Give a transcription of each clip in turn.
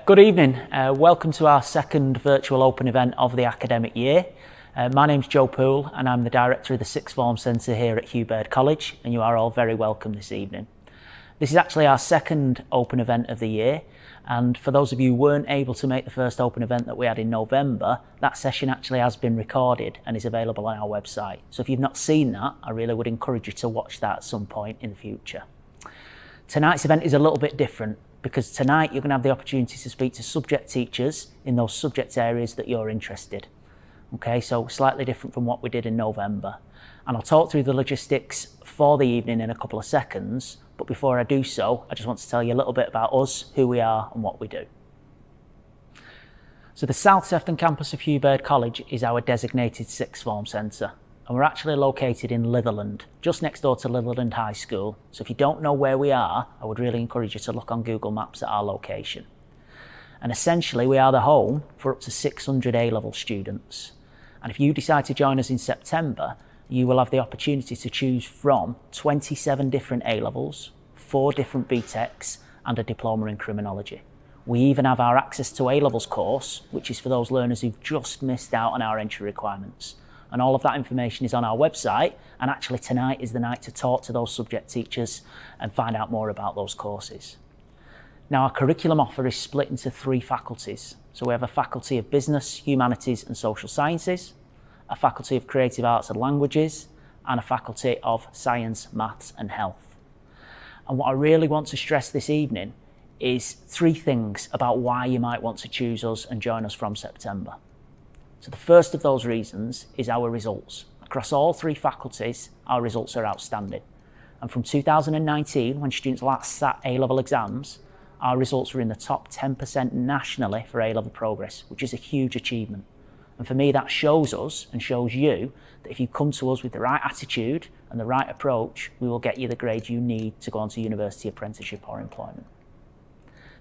Good evening, welcome to our second virtual open event of the academic year. My name's Joe Poole and I'm the Director of the Sixth Form Centre here at Hugh Bird College, and you are all very welcome this evening. This is actually our second open event of the year, and for those of you who weren't able to make the first open event that we had in November, that session actually has been recorded and is available on our website. So if you've not seen that, I really would encourage you to watch that at some point in the future. Tonight's event is a little bit different, because tonight you're going to have the opportunity to speak to subject teachers in those subject areas that you're interested. Okay, so slightly different from what we did in November. And I'll talk through the logistics for the evening in a couple of seconds, but before I do so, I just want to tell you a little bit about us, who we are and what we do. So the South Sefton campus of Hugh Bird College is our designated sixth form centre, and we're actually located in Litherland, just next door to Litherland High School. So if you don't know where we are, I would really encourage you to look on Google Maps at our location. And essentially we are the home for up to 600 A-level students. And if you decide to join us in September, you will have the opportunity to choose from 27 different A-levels, 4 different BTECs and a diploma in criminology. We even have our Access to A-levels course, which is for those learners who've just missed out on our entry requirements. And all of that information is on our website, and actually tonight is the night to talk to those subject teachers and find out more about those courses. Now, our curriculum offer is split into 3 faculties. So we have a faculty of Business, Humanities and Social Sciences, a faculty of Creative Arts and Languages, and a faculty of Science, Maths and Health. And what I really want to stress this evening is 3 things about why you might want to choose us and join us from September. So the first of those reasons is our results. Across all 3 faculties, our results are outstanding. And from 2019, when students last sat A-level exams, our results were in the top 10% nationally for A-level progress, which is a huge achievement. And for me, that shows us and shows you that if you come to us with the right attitude and the right approach, we will get you the grade you need to go on to university, apprenticeship or employment.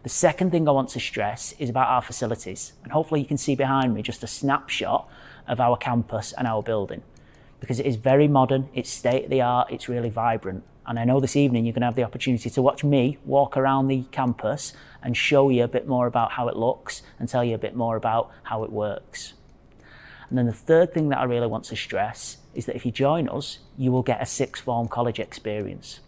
The second thing I want to stress is about our facilities, and hopefully you can see behind me just a snapshot of our campus and our building, because it is very modern, it's state of the art, it's really vibrant. And I know this evening you're going to have the opportunity to watch me walk around the campus and show you a bit more about how it looks and tell you a bit more about how it works. And then the third thing that I really want to stress is that if you join us, you will get a 6th form college experience.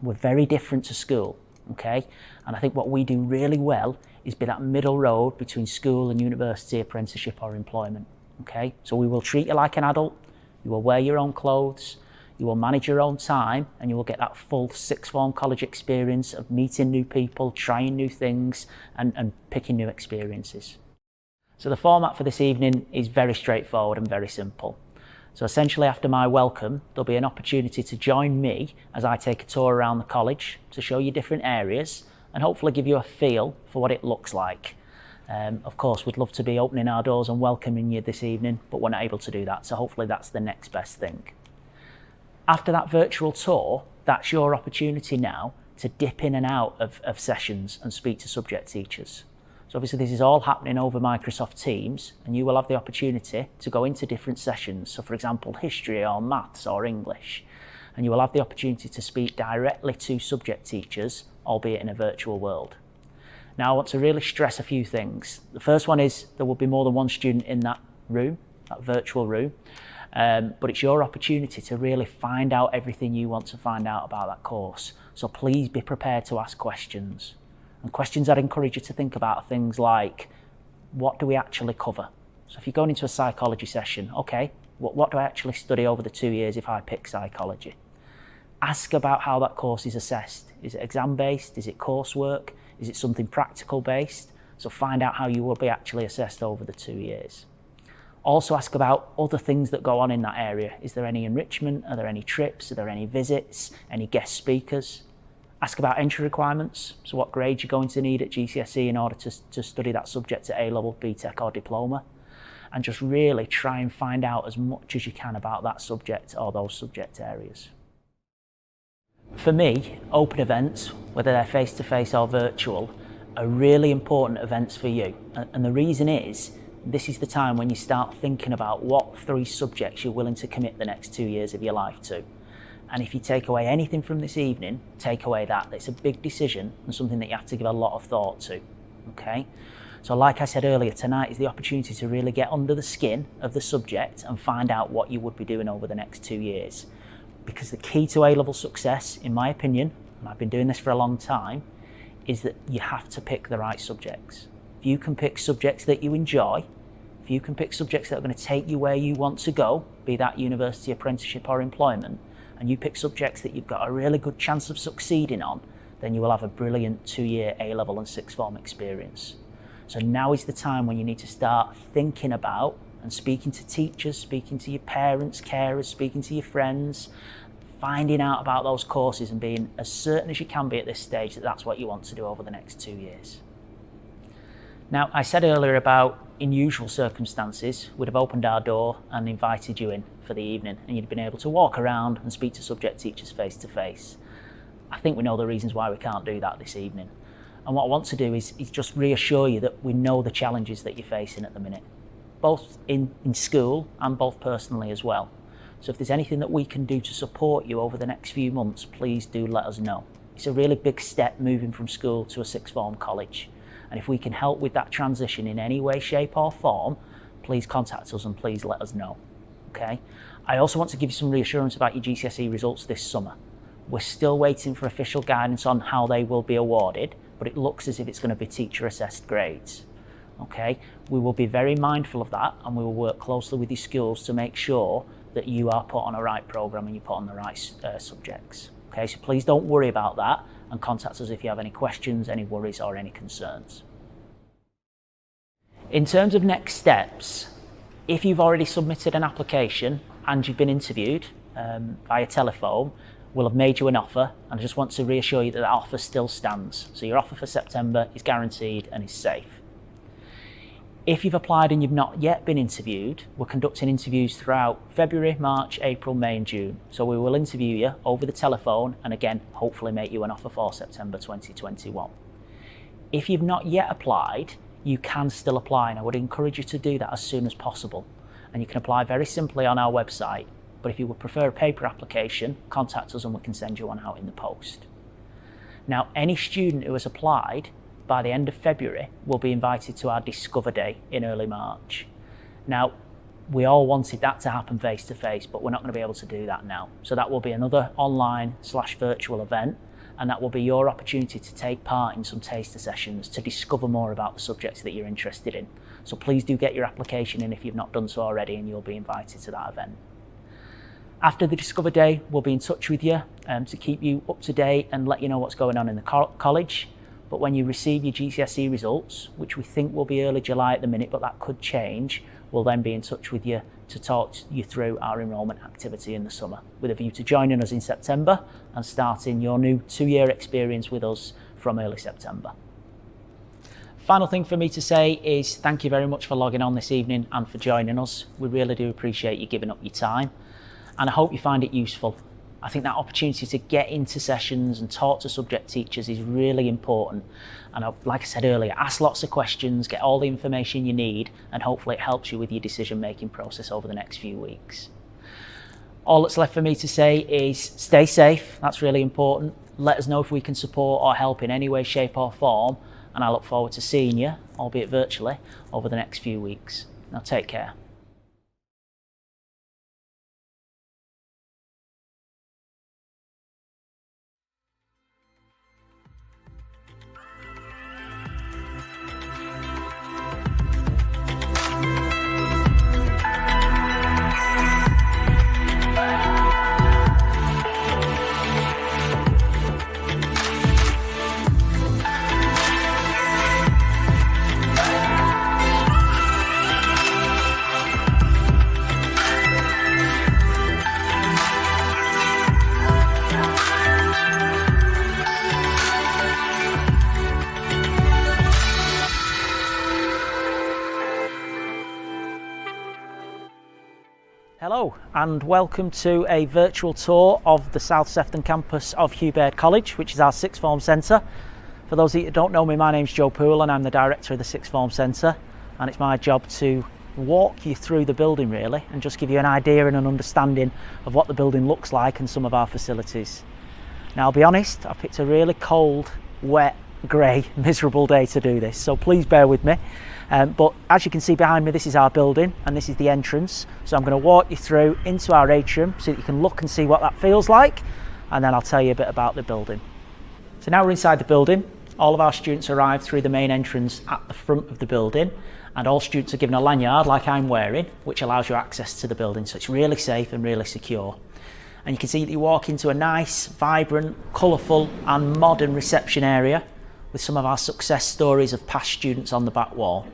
We're very different to school. Okay, and I think what we do really well is be that middle road between school and university, apprenticeship or employment. Okay, so we will treat you like an adult, you will wear your own clothes, you will manage your own time, and you will get that full 6th form college experience of meeting new people, trying new things and picking new experiences. So the format for this evening is very straightforward and very simple. So essentially after my welcome, there'll be an opportunity to join me as I take a tour around the college to show you different areas and hopefully give you a feel for what it looks like. Of course, we'd love to be opening our doors and welcoming you this evening, but we're not able to do that. So hopefully that's the next best thing. After that virtual tour, that's your opportunity now to dip in and out of sessions and speak to subject teachers. So obviously this is all happening over Microsoft Teams, and you will have the opportunity to go into different sessions. So for example, history or maths or English, and you will have the opportunity to speak directly to subject teachers, albeit in a virtual world. Now I want to really stress a few things. The first one is there will be more than one student in that room, that virtual room, but it's your opportunity to really find out everything you want to find out about that course. So please be prepared to ask questions. And questions I'd encourage you to think about are things like, what do we actually cover? So if you're going into a psychology session, okay, what do I actually study over the 2 years if I pick psychology? Ask about how that course is assessed. Is it exam-based? Is it coursework? Is it something practical-based? So find out how you will be actually assessed over the 2 years. Also ask about other things that go on in that area. Is there any enrichment? Are there any trips? Are there any visits? Any guest speakers? Ask about entry requirements, so what grades you're going to need at GCSE in order to study that subject at A-level, BTEC or diploma, and just really try and find out as much as you can about that subject or those subject areas. For me, open events, whether they're face-to-face or virtual, are really important events for you, and the reason is, this is the time when you start thinking about what 3 subjects you're willing to commit the next 2 years of your life to. And if you take away anything from this evening, take away that. It's a big decision and something that you have to give a lot of thought to, okay? So like I said earlier, tonight is the opportunity to really get under the skin of the subject and find out what you would be doing over the next 2 years. Because the key to A-level success, in my opinion, and I've been doing this for a long time, is that you have to pick the right subjects. If you can pick subjects that you enjoy, if you can pick subjects that are going to take you where you want to go, be that university, apprenticeship or employment, and you pick subjects that you've got a really good chance of succeeding on, then you will have a brilliant 2-year A-level and 6th form experience. So now is the time when you need to start thinking about and speaking to teachers, speaking to your parents, carers, speaking to your friends, finding out about those courses and being as certain as you can be at this stage that that's what you want to do over the next 2 years. Now, I said earlier about in usual circumstances, we'd have opened our door and invited you in for the evening and you'd been able to walk around and speak to subject teachers face to face. I think we know the reasons why we can't do that this evening. And what I want to do is just reassure you that we know the challenges that you're facing at the minute, both in school and both personally as well. So if there's anything that we can do to support you over the next few months, please do let us know. It's a really big step moving from school to a sixth form college. And if we can help with that transition in any way, shape or form, please contact us and please let us know. Okay. I also want to give you some reassurance about your GCSE results this summer. We're still waiting for official guidance on how they will be awarded, but it looks as if it's going to be teacher assessed grades. Okay. We will be very mindful of that and we will work closely with your schools to make sure that you are put on a right programme and you put on the right subjects. Okay, so please don't worry about that and contact us if you have any questions, any worries or any concerns. In terms of next steps, if you've already submitted an application and you've been interviewed via telephone, we'll have made you an offer, and I just want to reassure you that that offer still stands. So your offer for September is guaranteed and is safe. If you've applied and you've not yet been interviewed, we're conducting interviews throughout February, March, April, May and June. So we will interview you over the telephone and again, hopefully make you an offer for September 2021. If you've not yet applied, you can still apply, and I would encourage you to do that as soon as possible. And you can apply very simply on our website, but if you would prefer a paper application, contact us and we can send you one out in the post. Now, any student who has applied by the end of February will be invited to our Discover Day in early March. Now, we all wanted that to happen face to face, but we're not going to be able to do that now. So that will be another online/virtual event, and that will be your opportunity to take part in some taster sessions to discover more about the subjects that you're interested in. So please do get your application in if you've not done so already, and you'll be invited to that event. After the Discover Day, we'll be in touch with you to keep you up to date and let you know what's going on in the college. But when you receive your GCSE results, which we think will be early July at the minute, but that could change, we'll then be in touch with you to talk you through our enrolment activity in the summer, with a view to joining us in September and starting your new 2-year experience with us from early September. Final thing for me to say is thank you very much for logging on this evening and for joining us. We really do appreciate you giving up your time, and I hope you find it useful. I think that opportunity to get into sessions and talk to subject teachers is really important. And like I said earlier, ask lots of questions, get all the information you need, and hopefully it helps you with your decision-making process over the next few weeks. All that's left for me to say is stay safe. That's really important. Let us know if we can support or help in any way, shape or form. And I look forward to seeing you, albeit virtually, over the next few weeks. Now take care. Hello and welcome to a virtual tour of the South Sefton campus of Hugh Baird College, which is our sixth form centre. For those of you who don't know me, my name's Joe Poole and I'm the director of the sixth form centre, and it's my job to walk you through the building really and just give you an idea and an understanding of what the building looks like and some of our facilities. Now I'll be honest, I've picked a really cold, wet, grey, miserable day to do this, so please bear with me. But as you can see behind me, this is our building and this is the entrance. So I'm going to walk you through into our atrium so that you can look and see what that feels like, and then I'll tell you a bit about the building. So now we're inside the building. All of our students arrive through the main entrance at the front of the building, and all students are given a lanyard like I'm wearing, which allows you access to the building, so it's really safe and really secure. And you can see that you walk into a nice, vibrant, colourful and modern reception area with some of our success stories of past students on the back wall.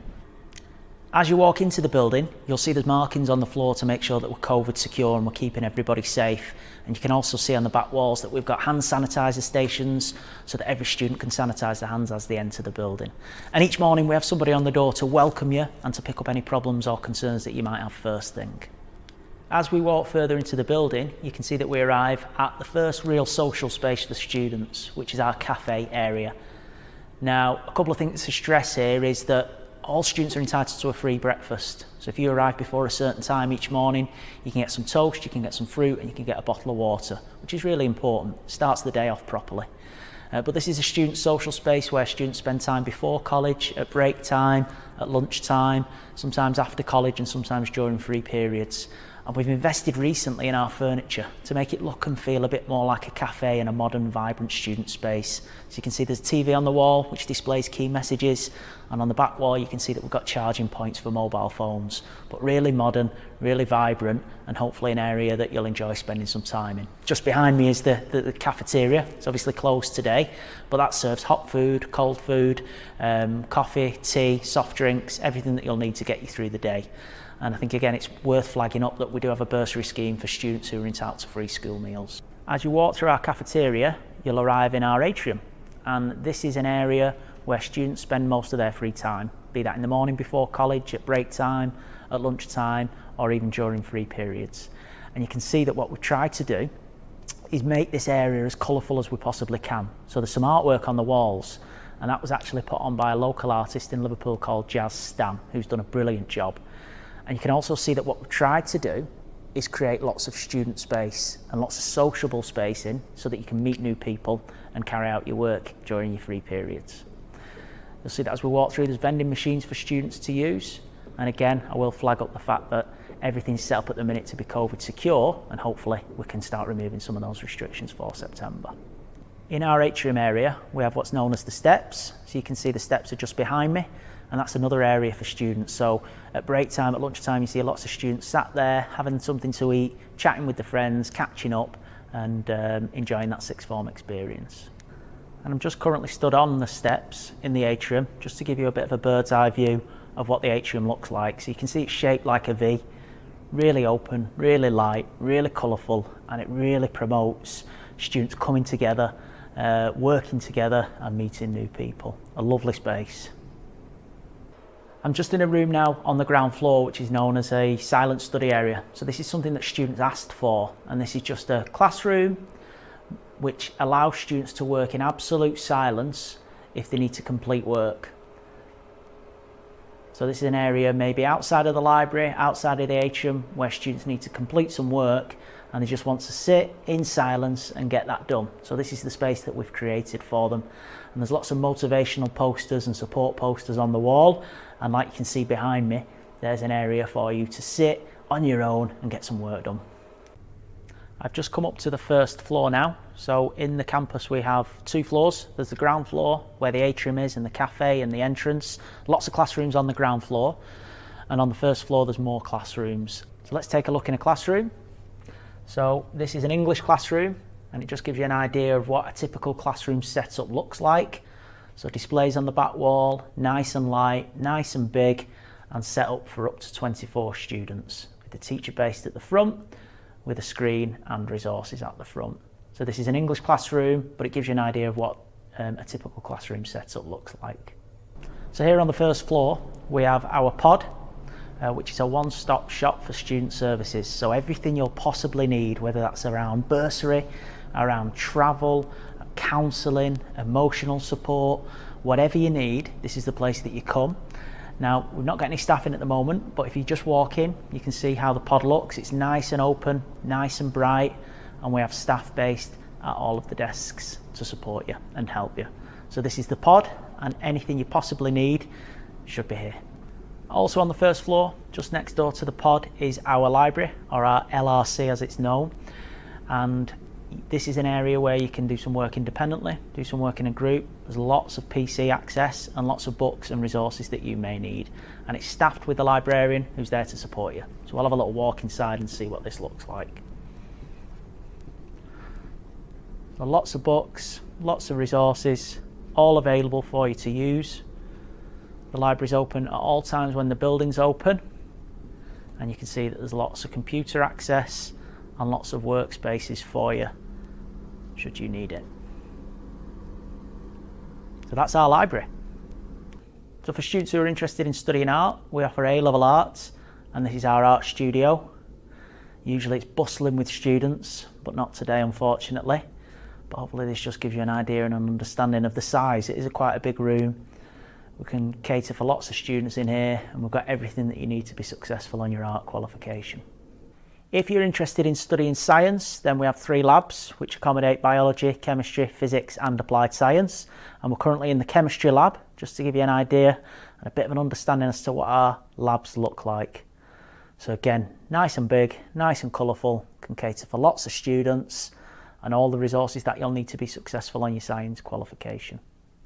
As you walk into the building, you'll see there's markings on the floor to make sure that we're COVID secure and we're keeping everybody safe. And you can also see on the back walls that we've got hand sanitizer stations so that every student can sanitize their hands as they enter the building. And each morning we have somebody on the door to welcome you and to pick up any problems or concerns that you might have first thing. As we walk further into the building, you can see that we arrive at the first real social space for students, which is our cafe area. Now, a couple of things to stress here is that all students are entitled to a free breakfast. So if you arrive before a certain time each morning, you can get some toast, you can get some fruit, and you can get a bottle of water, which is really important. It starts the day off properly. But this is a student social space where students spend time before college, at break time, at lunch time, sometimes after college and sometimes during free periods. And we've invested recently in our furniture to make it look and feel a bit more like a cafe and a modern, vibrant student space. So you can see there's a TV on the wall which displays key messages, and on the back wall you can see that we've got charging points for mobile phones. But really modern, really vibrant, and hopefully an area that you'll enjoy spending some time in. Just behind me is the cafeteria. It's obviously closed today, but that serves hot food, cold food, coffee, tea, soft drinks, everything that you'll need to get you through the day. And I think again it's worth flagging up that we do have a bursary scheme for students who are entitled to free school meals. As you walk through our cafeteria, you'll arrive in our atrium, and this is an area where students spend most of their free time, be that in the morning before college, at break time, at lunch time, or even during free periods. And you can see that what we've tried to do is make this area as colourful as we possibly can. So there's some artwork on the walls, and that was actually put on by a local artist in Liverpool called Gcse, who's done a brilliant job. And you can also see that what we've tried to do is create lots of student space and lots of sociable space in so that you can meet new people and carry out your work during your free periods. You'll see that as we walk through, there's vending machines for students to use. And again, I will flag up the fact that everything's set up at the minute to be COVID secure, and hopefully we can start removing some of those restrictions for September. In our atrium area, we have what's known as the steps. So you can see the steps are just behind me, and that's another area for students. So at break time, at lunchtime, you see lots of students sat there having something to eat, chatting with their friends, catching up, and enjoying that sixth form experience. And I'm just currently stood on the steps in the atrium, just to give you a bit of a bird's eye view of what the atrium looks like. So you can see it's shaped like a V, really open, really light, really colourful, and it really promotes students coming together, working together and meeting new people. A lovely space. I'm just in a room now on the ground floor which is known as a silent study area. So this is something that students asked for, and this is just a classroom which allows students to work in absolute silence if they need to complete work. So this is an area maybe outside of the library, outside of the atrium, where students need to complete some work and they just want to sit in silence and get that done. So this is the space that we've created for them. And there's lots of motivational posters and support posters on the wall. And like you can see behind me, there's an area for you to sit on your own and get some work done. I've just come up to the first floor now. So in the campus we have two floors. There's the ground floor where the atrium is and the cafe and the entrance. Lots of classrooms on the ground floor. And on the first floor there's more classrooms. So let's take a look in a classroom. So this is an English classroom, and it just gives you an idea of what a typical classroom setup looks like. So displays on the back wall, nice and light, nice and big, and set up for up to 24 students, with the teacher based at the front, with a screen and resources at the front. So this is an English classroom, but it gives you an idea of what a typical classroom setup looks like. So here on the first floor, we have our pod, which is a one-stop shop for student services. So everything you'll possibly need, whether that's around bursary, around travel, counselling, emotional support, whatever you need, this is the place that you come. Now, we've not got any staff in at the moment, but if you just walk in, you can see how the pod looks. It's nice and open, nice and bright, and we have staff based at all of the desks to support you and help you. So this is the pod, and anything you possibly need should be here. Also on the first floor, just next door to the pod, is our library, or our LRC as it's known. And this is an area where you can do some work independently, do some work in a group. There's lots of PC access and lots of books and resources that you may need. And it's staffed with a librarian who's there to support you. So we'll have a little walk inside and see what this looks like. So lots of books, lots of resources, all available for you to use. The library's open at all times when the building's open, and you can see that there's lots of computer access and lots of workspaces for you should you need it. So that's our library. So for students who are interested in studying art, we offer A-level arts, and this is our art studio. Usually it's bustling with students, but not today unfortunately. But hopefully this just gives you an idea and an understanding of the size. It is quite a big room. We can cater for lots of students in here, and we've got everything that you need to be successful on your art qualification. If you're interested in studying science, then we have 3 labs which accommodate biology, chemistry, physics and applied science. And we're currently in the chemistry lab, just to give you an idea and a bit of an understanding as to what our labs look like. So again, nice and big, nice and colourful, can cater for lots of students and all the resources that you'll need to be successful on your science qualification.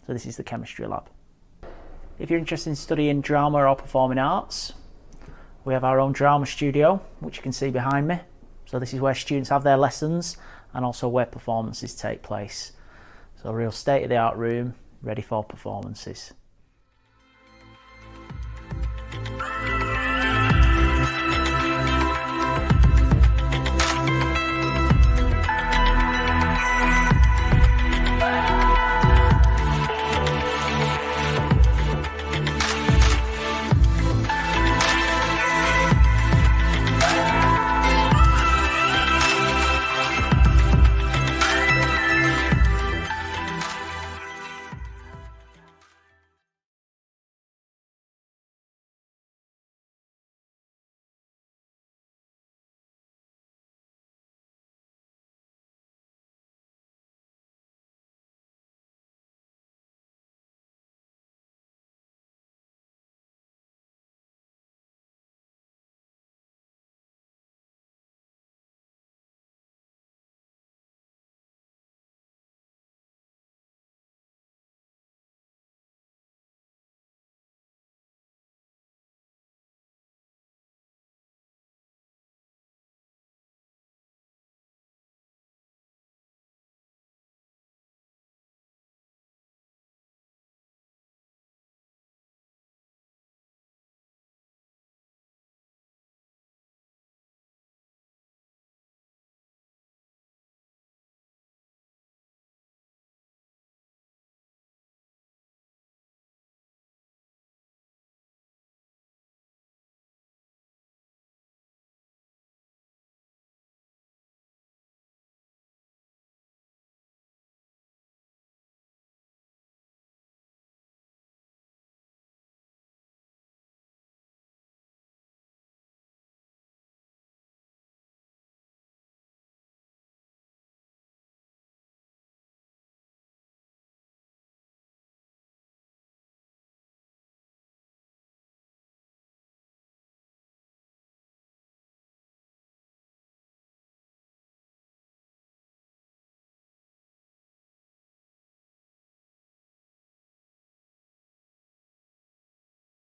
So this is the chemistry lab. If you're interested in studying drama or performing arts, we have our own drama studio, which you can see behind me. So this is where students have their lessons and also where performances take place. So a real state-of-the-art room ready for performances.